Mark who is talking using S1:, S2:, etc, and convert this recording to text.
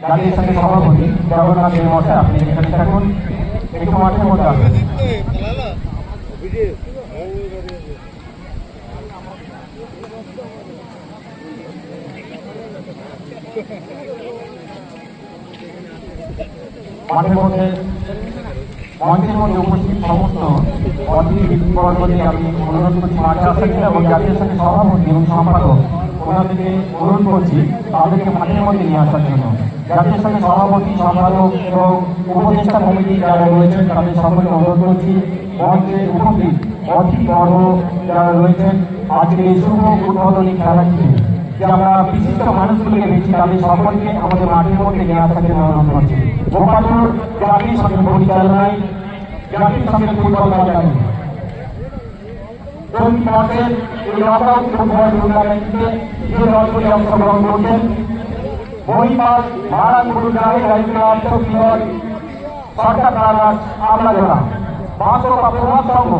S1: জাতীয় সংঘের সভাপতি জগন্নাথ দেব মশাই, আপনি এখানে থাকুন, একটু মাঠের মধ্যে আসুন। মাঠের মধ্যে মঞ্চের মধ্যে উপস্থিত সমস্ত অতিথিবর্গকে আমি অনুরোধ করছি মাঠে আসার জন্য, এবং জাতীয় সংঘের সভাপতি এবং সম্পাদক ওনাদেরকে অনুরোধ করছি তাদেরকে মাঠের মধ্যে নিয়ে আসার জন্য। জাতীয় সংঘের সভাপতি, সম্পাদক এবং উপদেষ্টা কমিটি যারা রয়েছেন তাদের সকলকে অনুরোধ করছি মঞ্চে উপস্থিত অতিথিবর্গ যারা রয়েছেন আজকের এই শুভ উদ্বোধনী খেলাটিতে যে আমরা বিশিষ্ট মানুষগুলোকে পেয়েছি তাদের সকলকে আমাদের মাঠের মধ্যে নিয়ে আসার জন্য অনুরোধ করছি। গোপালপুর জাতীয় সংঘের পরিচালনায় জাতীয় সংঘের ফুটবল ময়দানে এই নকআউট ফুটবল টুর্নামেন্টে যে দলগুলি অংশগ্রহণ করছেন মহিপাল ভাড়াপুর গ্রামের রাজ্য সরকার আমলা জোড়া বাঁশো বা প্রভাব সংঘ